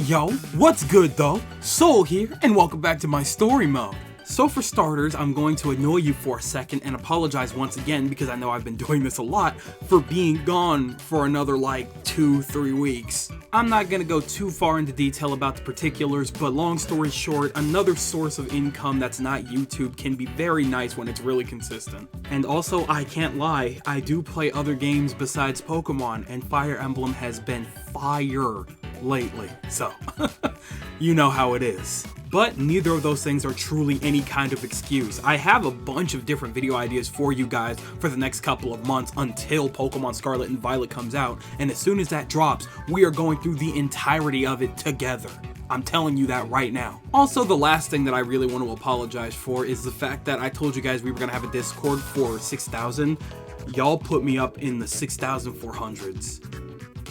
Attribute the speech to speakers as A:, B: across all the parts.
A: Yo, what's good though? Soul here, and welcome back to my story mode. So for starters, I'm going to annoy you for a second and apologize once again because I know I've been doing this a lot for being gone for another like 2-3 weeks. I'm not gonna go too far into detail about the particulars, but long story short, another source of income that's not YouTube can be very nice when it's really consistent. And also, I can't lie, I do play other games besides Pokemon, and Fire Emblem has been fire lately, so you know how it is. But neither of those things are truly any kind of excuse. I have a bunch of different video ideas for you guys for the next couple of months until Pokemon Scarlet and Violet comes out, and as soon as that drops, we are going through the entirety of it together. I'm telling you that right now. Also, the last thing that I really want to apologize for is the fact that I told you guys we were going to have a Discord for 6,000. Y'all put me up in the 6,400s.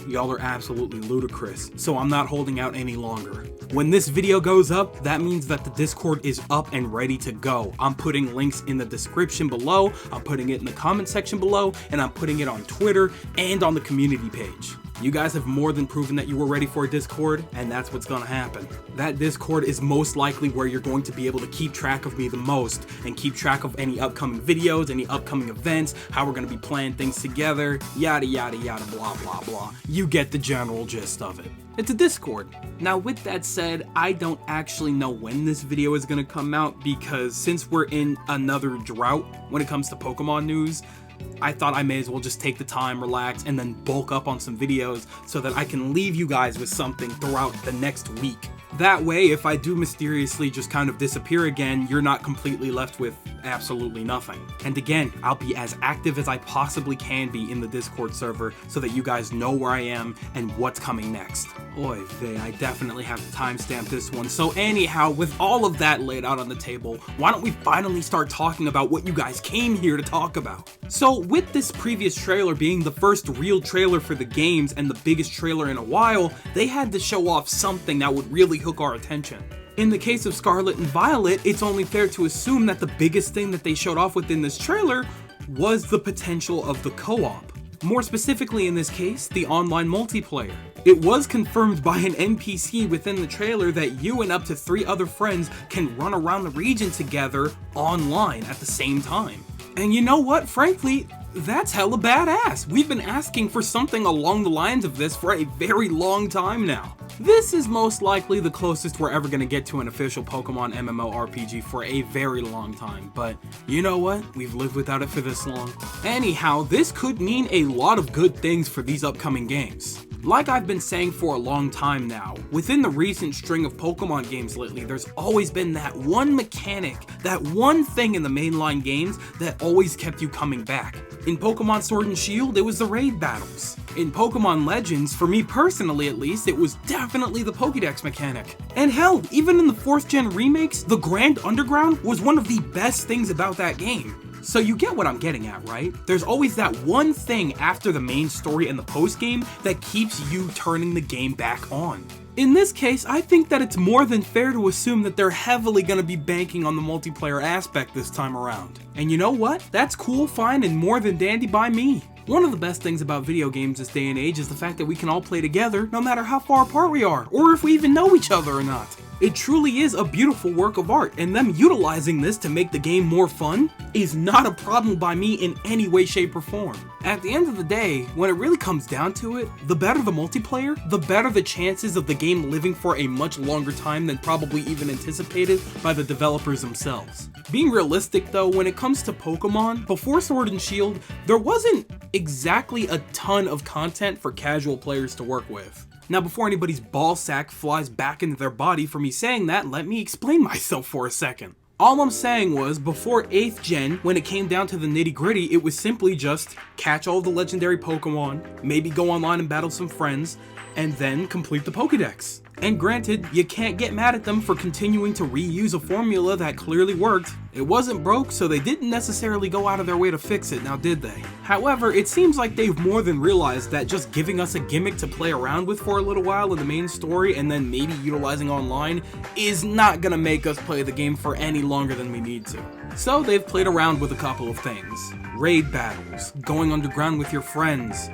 A: Y'all are absolutely ludicrous, so I'm not holding out any longer. When this video goes up, that means that the Discord is up and ready to go. I'm putting links in the description below, I'm putting it in the comment section below, and I'm putting it on Twitter and on the community page. You guys have more than proven that you were ready for a Discord, and that's what's gonna happen. That Discord is most likely where you're going to be able to keep track of me the most, and keep track of any upcoming videos, any upcoming events, how we're gonna be playing things together, yada yada yada blah blah blah. You get the general gist of it. It's a Discord. Now with that said, I don't actually know when this video is gonna come out because since we're in another drought when it comes to Pokemon news, I thought I may as well just take the time, relax, and then bulk up on some videos so that I can leave you guys with something throughout the next week. That way, if I do mysteriously just kind of disappear again, you're not completely left with absolutely nothing. And again, I'll be as active as I possibly can be in the Discord server so that you guys know where I am and what's coming next. Oy vey, I definitely have to timestamp this one. So anyhow, with all of that laid out on the table, why don't we finally start talking about what you guys came here to talk about? So with this previous trailer being the first real trailer for the games and the biggest trailer in a while, they had to show off something that would really hook our attention. In the case of Scarlet and Violet, it's only fair to assume that the biggest thing that they showed off within this trailer was the potential of the co-op. More specifically in this case, the online multiplayer. It was confirmed by an NPC within the trailer that you and up to 3 other friends can run around the region together online at the same time. And you know what, frankly, that's hella badass. We've been asking for something along the lines of this for a very long time now. This is most likely the closest we're ever gonna get to an official Pokemon MMORPG for a very long time, but you know what? We've lived without it for this long. Anyhow, this could mean a lot of good things for these upcoming games. Like I've been saying for a long time now, within the recent string of Pokemon games lately, there's always been that one mechanic, that one thing in the mainline games that always kept you coming back. In Pokemon Sword and Shield, it was the raid battles. In Pokemon Legends, for me personally at least, it was definitely the Pokédex mechanic. And hell, even in the 4th gen remakes, the Grand Underground was one of the best things about that game. So you get what I'm getting at, right? There's always that one thing after the main story and the post-game that keeps you turning the game back on. In this case, I think that it's more than fair to assume that they're heavily gonna be banking on the multiplayer aspect this time around. And you know what? That's cool, fine, and more than dandy by me. One of the best things about video games this day and age is the fact that we can all play together no matter how far apart we are, or if we even know each other or not. It truly is a beautiful work of art, and them utilizing this to make the game more fun is not a problem by me in any way, shape, or form. At the end of the day, when it really comes down to it, the better the multiplayer, the better the chances of the game living for a much longer time than probably even anticipated by the developers themselves. Being realistic though, when it comes to Pokemon, before Sword and Shield, there wasn't exactly a ton of content for casual players to work with. Now before anybody's ballsack flies back into their body for me saying that, let me explain myself for a second. All I'm saying was, before 8th gen, when it came down to the nitty gritty, it was simply just catch all the legendary Pokemon, maybe go online and battle some friends, and then complete the Pokédex. And granted, you can't get mad at them for continuing to reuse a formula that clearly worked. It wasn't broke, so they didn't necessarily go out of their way to fix it, now did they? However, it seems like they've more than realized that just giving us a gimmick to play around with for a little while in the main story and then maybe utilizing online is not gonna make us play the game for any longer than we need to. So they've played around with a couple of things. Raid battles, going underground with your friends.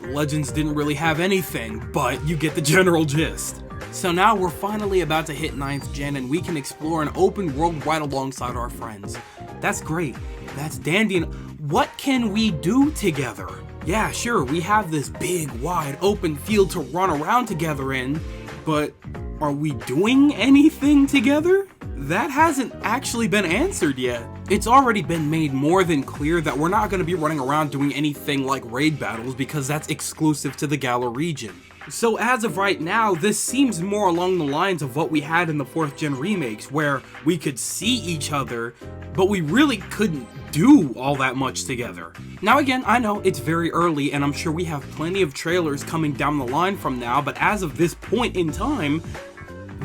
A: Legends didn't really have anything, but you get the general gist. So now we're finally about to hit 9th gen and we can explore an open world right alongside our friends. That's great. That's dandy. And what can we do together? Yeah, sure, we have this big, wide, open field to run around together in, but are we doing anything together? That hasn't actually been answered yet. It's already been made more than clear that we're not going to be running around doing anything like raid battles because that's exclusive to the Galar region. So as of right now, this seems more along the lines of what we had in the 4th gen remakes, where we could see each other, but we really couldn't do all that much together. Now again, I know it's very early and I'm sure we have plenty of trailers coming down the line from now, but as of this point in time,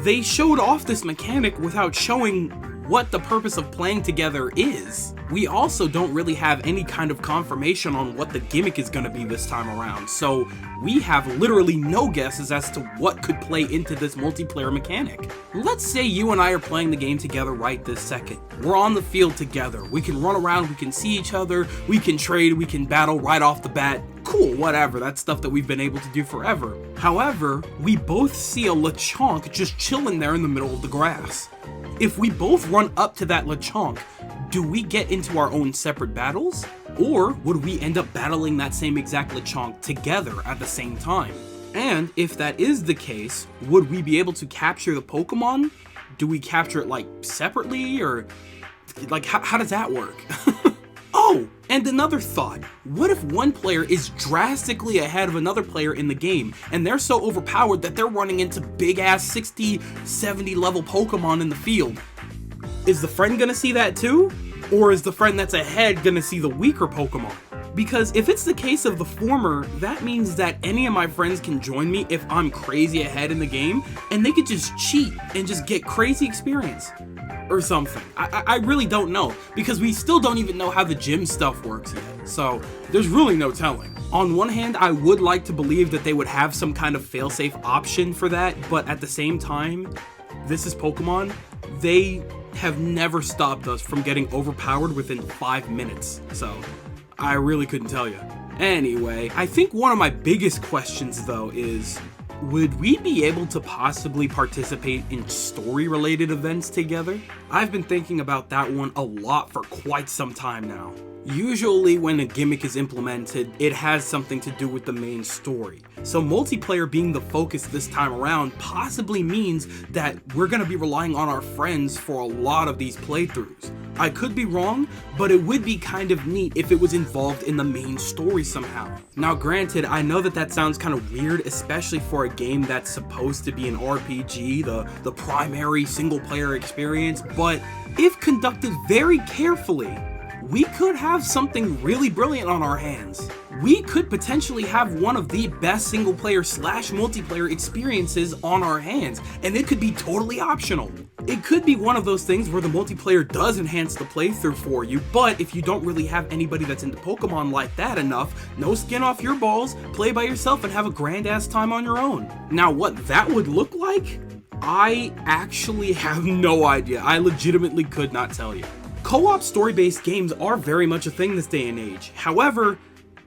A: they showed off this mechanic without showing what the purpose of playing together is. We also don't really have any kind of confirmation on what the gimmick is going to be this time around, so we have literally no guesses as to what could play into this multiplayer mechanic. Let's say you and I are playing the game together right this second. We're on the field together. We can run around, we can see each other, we can trade, we can battle right off the bat. Cool, whatever, that's stuff that we've been able to do forever. However, we both see a Lechonk just chilling there in the middle of the grass. If we both run up to that Lechonk, do we get into our own separate battles? Or would we end up battling that same exact Lechonk together at the same time? And if that is the case, would we be able to capture the Pokemon? Do we capture it like separately, or like how does that work? Oh, and another thought, what if one player is drastically ahead of another player in the game, and they're so overpowered that they're running into big ass 60, 70 level Pokemon in the field? Is the friend gonna see that too? Or is the friend that's ahead gonna see the weaker Pokemon? Because if it's the case of the former, that means that any of my friends can join me if I'm crazy ahead in the game, and they could just cheat and just get crazy experience. Or something. I really don't know, because we still don't even know how the gym stuff works yet, so there's really no telling. On one hand, I would like to believe that they would have some kind of failsafe option for that, but at the same time, this is Pokemon. They have never stopped us from getting overpowered within 5 minutes, so I really couldn't tell you. Anyway, I think one of my biggest questions though is, would we be able to possibly participate in story-related events together? I've been thinking about that one a lot for quite some time now. Usually when a gimmick is implemented, it has something to do with the main story. So multiplayer being the focus this time around possibly means that we're going to be relying on our friends for a lot of these playthroughs. I could be wrong, but it would be kind of neat if it was involved in the main story somehow. Now granted, I know that sounds kind of weird, especially for a game that's supposed to be an RPG, the primary single player experience, but if conducted very carefully, we could have something really brilliant on our hands. We could potentially have one of the best single player / multiplayer experiences on our hands, and it could be totally optional. It could be one of those things where the multiplayer does enhance the playthrough for you, but if you don't really have anybody that's into Pokemon like that enough, no skin off your balls, play by yourself and have a grand ass time on your own. Now what that would look like? I actually have no idea. I legitimately could not tell you. Co-op story-based games are very much a thing this day and age. However,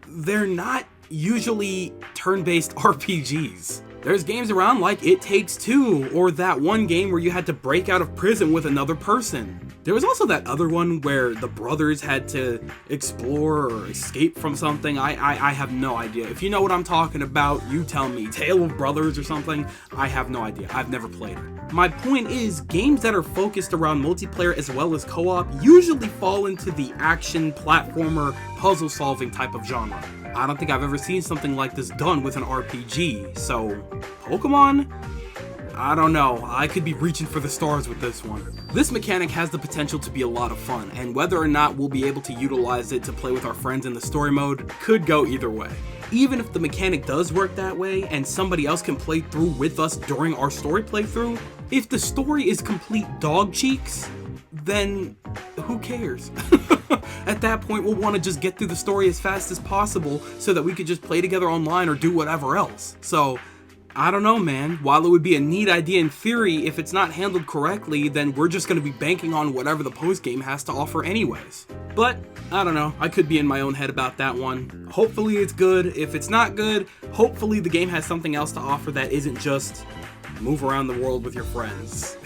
A: they're not usually turn-based RPGs. There's games around like It Takes Two, or that one game where you had to break out of prison with another person. There was also that other one where the brothers had to explore or escape from something. I have no idea. If you know what I'm talking about, you tell me. Tale of Brothers or something? I have no idea. I've never played it. My point is, games that are focused around multiplayer as well as co-op usually fall into the action, platformer, puzzle-solving type of genre. I don't think I've ever seen something like this done with an RPG, so Pokemon? I don't know, I could be reaching for the stars with this one. This mechanic has the potential to be a lot of fun, and whether or not we'll be able to utilize it to play with our friends in the story mode could go either way. Even if the mechanic does work that way, and somebody else can play through with us during our story playthrough, if the story is complete dog cheeks, then who cares? At that point, we'll want to just get through the story as fast as possible so that we could just play together online or do whatever else. So, I don't know, man. While it would be a neat idea in theory, if it's not handled correctly, then we're just going to be banking on whatever the post-game has to offer anyways. But, I don't know. I could be in my own head about that one. Hopefully it's good. If it's not good, hopefully the game has something else to offer that isn't just move around the world with your friends.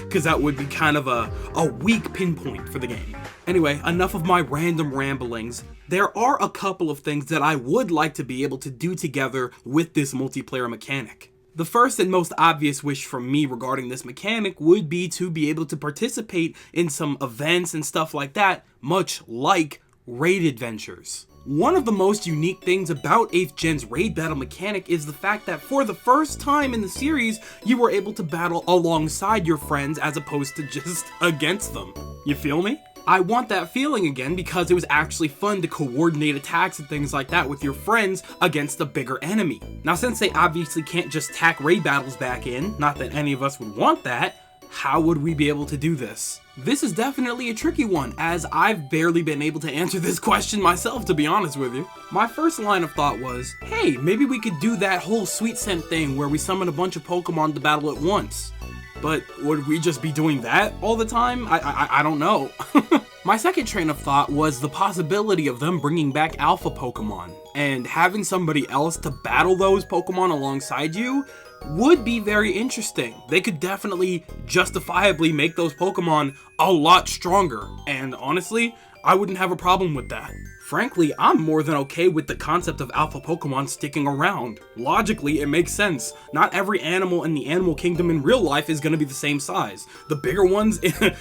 A: Because that would be kind of a weak pinpoint for the game. Anyway, enough of my random ramblings. There are a couple of things that I would like to be able to do together with this multiplayer mechanic. The first and most obvious wish from me regarding this mechanic would be to be able to participate in some events and stuff like that, much like raid adventures. One of the most unique things about 8th Gen's raid battle mechanic is the fact that for the first time in the series, you were able to battle alongside your friends as opposed to just against them. You feel me? I want that feeling again because it was actually fun to coordinate attacks and things like that with your friends against a bigger enemy. Now, since they obviously can't just tack raid battles back in, not that any of us would want that, how would we be able to do this? This is definitely a tricky one, as I've barely been able to answer this question myself, to be honest with you. My first line of thought was, hey, maybe we could do that whole sweet scent thing where we summon a bunch of Pokemon to battle at once. But would we just be doing that all the time? I don't know. My second train of thought was the possibility of them bringing back Alpha Pokemon, and having somebody else to battle those Pokemon alongside you would be very interesting. They could definitely justifiably make those Pokemon a lot stronger, and honestly, I wouldn't have a problem with that. Frankly, I'm more than okay with the concept of alpha Pokemon sticking around. Logically, it makes sense. Not every animal in the animal kingdom in real life is gonna be the same size. The bigger ones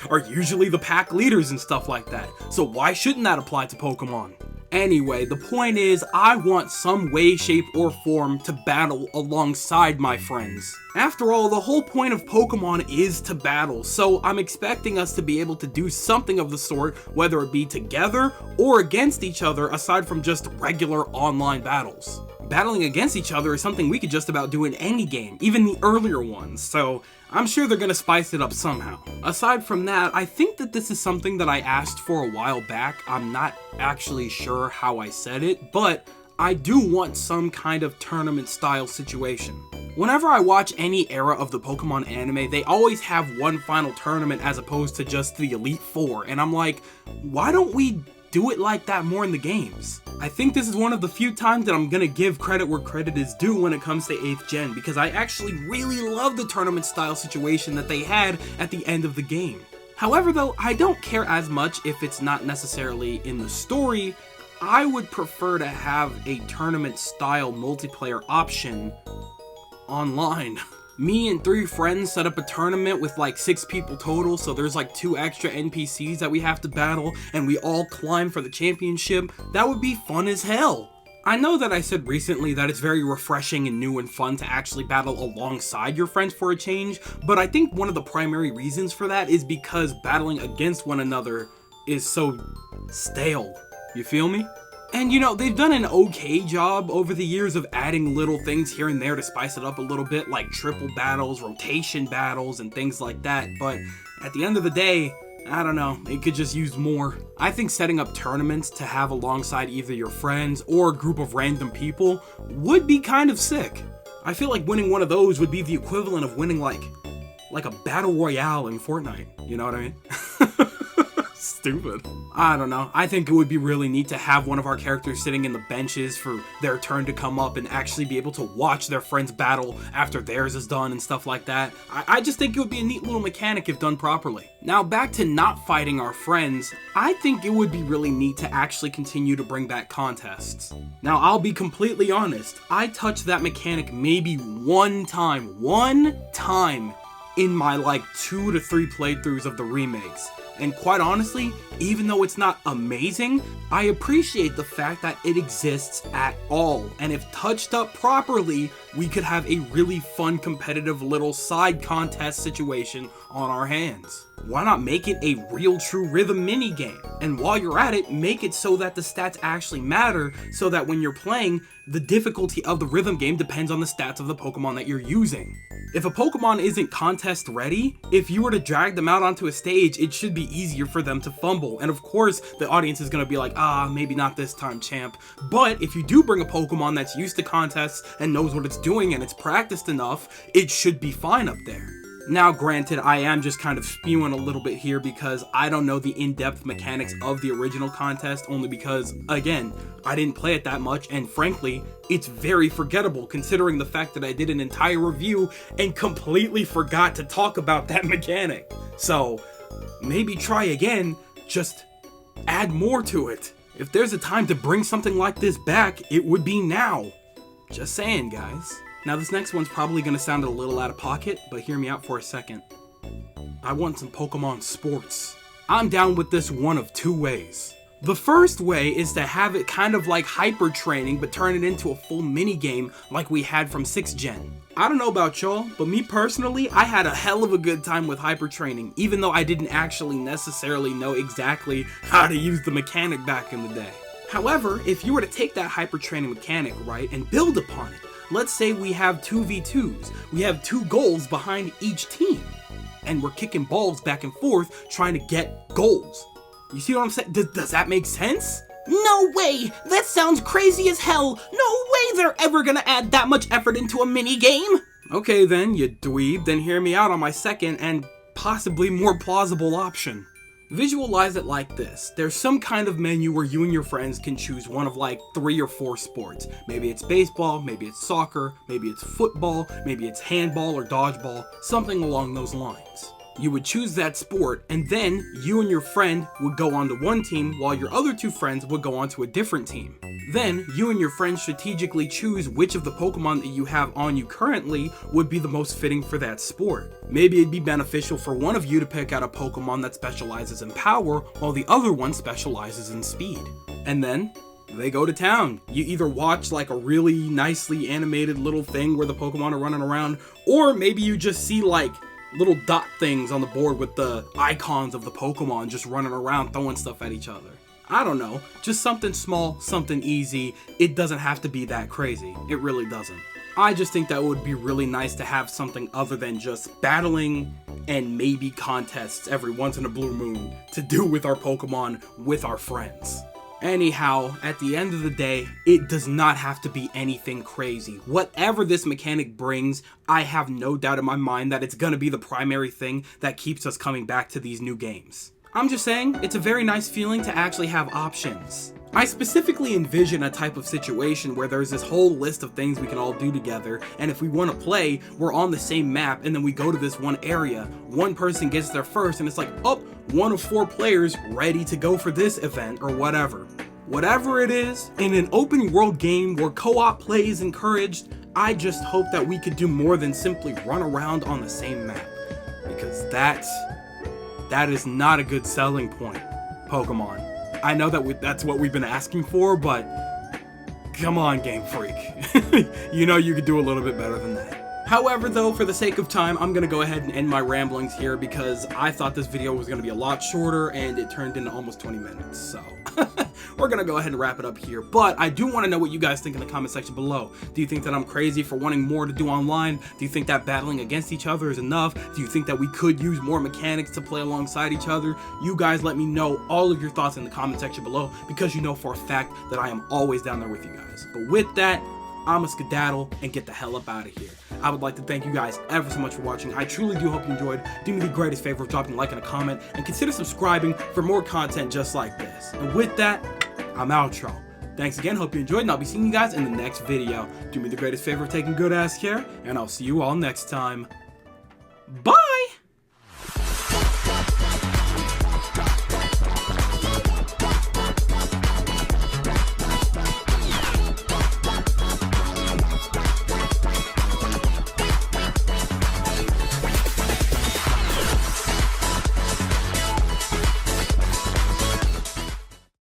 A: are usually the pack leaders and stuff like that. So why shouldn't that apply to Pokemon? Anyway, the point is, I want some way, shape, or form to battle alongside my friends. After all, the whole point of Pokemon is to battle, so I'm expecting us to be able to do something of the sort, whether it be together or against each other, aside from just regular online battles. Battling against each other is something we could just about do in any game, even the earlier ones, so I'm sure they're gonna spice it up somehow. Aside from that, I think that this is something that I asked for a while back. I'm not actually sure how I said it, but I do want some kind of tournament style situation. Whenever I watch any era of the Pokemon anime, they always have one final tournament as opposed to just the Elite Four, and I'm like, why don't we do it like that more in the games? I think this is one of the few times that I'm gonna give credit where credit is due when it comes to 8th Gen, because I actually really love the tournament style situation that they had at the end of the game. However though, I don't care as much if it's not necessarily in the story. I would prefer to have a tournament style multiplayer option online. Me and 3 friends set up a tournament with like 6 people total, so there's like 2 extra NPCs that we have to battle, and we all climb for the championship. That would be fun as hell. I know that I said recently that it's very refreshing and new and fun to actually battle alongside your friends for a change, but I think one of the primary reasons for that is because battling against one another is so stale. You feel me? And you know, they've done an okay job over the years of adding little things here and there to spice it up a little bit, like triple battles, rotation battles, and things like that, but at the end of the day, I don't know, it could just use more. I think setting up tournaments to have alongside either your friends or a group of random people would be kind of sick. I feel like winning one of those would be the equivalent of winning like a battle royale in Fortnite, you know what I mean? Stupid. I don't know. I think it would be really neat to have one of our characters sitting in the benches for their turn to come up and actually be able to watch their friends battle after theirs is done and stuff like that. I just think it would be a neat little mechanic if done properly. Now back to not fighting our friends, I think it would be really neat to actually continue to bring back contests. Now I'll be completely honest, I touched that mechanic maybe one time in my like 2 to 3 playthroughs of the remakes. And quite honestly, even though it's not amazing, I appreciate the fact that it exists at all. And if touched up properly, we could have a really fun competitive little side contest situation on our hands. Why not make it a real true rhythm mini game? And while you're at it, make it so that the stats actually matter, so that when you're playing, the difficulty of the rhythm game depends on the stats of the Pokemon that you're using. If a Pokemon isn't contest ready, if you were to drag them out onto a stage, it should be easier for them to fumble. And of course, the audience is gonna be like, maybe not this time, champ. But if you do bring a Pokemon that's used to contests and knows what it's doing and it's practiced enough, it should be fine up there. Now granted, I am just kind of spewing a little bit here because I don't know the in-depth mechanics of the original contest, only because, again, I didn't play it that much, and frankly, it's very forgettable considering the fact that I did an entire review and completely forgot to talk about that mechanic. So, maybe try again, just add more to it. If there's a time to bring something like this back, it would be now. Just saying, guys. Now this next one's probably gonna sound a little out of pocket, but hear me out for a second. I want some Pokemon sports. I'm down with this one of two ways. The first way is to have it kind of like hyper training, but turn it into a full mini game like we had from 6th Gen. I don't know about y'all, but me personally, I had a hell of a good time with hyper training, even though I didn't actually necessarily know exactly how to use the mechanic back in the day. However, if you were to take that hyper training mechanic, right, and build upon it, let's say we have 2v2s, we have 2 goals behind each team, and we're kicking balls back and forth trying to get goals. You see what I'm saying? Does that make sense?
B: No way! That sounds crazy as hell! No way they're ever gonna add that much effort into a mini game!
A: Okay then, you dweeb, then hear me out on my second and possibly more plausible option. Visualize it like this. There's some kind of menu where you and your friends can choose one of like 3 or 4 sports. Maybe it's baseball, maybe it's soccer, maybe it's football, maybe it's handball or dodgeball, something along those lines. You would choose that sport, and then you and your friend would go on to one team while your other 2 friends would go on to a different team. Then, you and your friend strategically choose which of the Pokemon that you have on you currently would be the most fitting for that sport. Maybe it'd be beneficial for one of you to pick out a Pokemon that specializes in power, while the other one specializes in speed. And then, they go to town. You either watch like a really nicely animated little thing where the Pokemon are running around, or maybe you just see like little dot things on the board with the icons of the Pokemon just running around throwing stuff at each other. I don't know, just something small, something easy. It doesn't have to be that crazy. It really doesn't. I just think that would be really nice to have something other than just battling and maybe contests every once in a blue moon to do with our Pokemon with our friends. Anyhow, at the end of the day, it does not have to be anything crazy. Whatever this mechanic brings, I have no doubt in my mind that it's gonna be the primary thing that keeps us coming back to these new games. I'm just saying, it's a very nice feeling to actually have options. I specifically envision a type of situation where there's this whole list of things we can all do together, and if we want to play, we're on the same map, and then we go to this one area. One person gets there first, and it's like, oh, one of 4 players ready to go for this event, or whatever. Whatever it is, in an open world game where co-op play is encouraged, I just hope that we could do more than simply run around on the same map. Because that is not a good selling point, Pokemon. I know that that's what we've been asking for, but come on, Game Freak. You know you could do a little bit better than that. However, though, for the sake of time, I'm gonna go ahead and end my ramblings here because I thought this video was gonna be a lot shorter and it turned into almost 20 minutes, so we're gonna go ahead and wrap it up here. But I do want to know what you guys think in the comment section below. Do you think that I'm crazy for wanting more to do online? Do you think that battling against each other is enough? Do you think that we could use more mechanics to play alongside each other? You guys let me know all of your thoughts in the comment section below because you know for a fact that I am always down there with you guys. But with that, I'ma skedaddle and get the hell up out of here. I would like to thank you guys ever so much for watching. I truly do hope you enjoyed. Do me the greatest favor of dropping a like and a comment, and consider subscribing for more content just like this. And with that, I'm outro. Thanks again, hope you enjoyed, and I'll be seeing you guys in the next video. Do me the greatest favor of taking good ass care, and I'll see you all next time. Bye!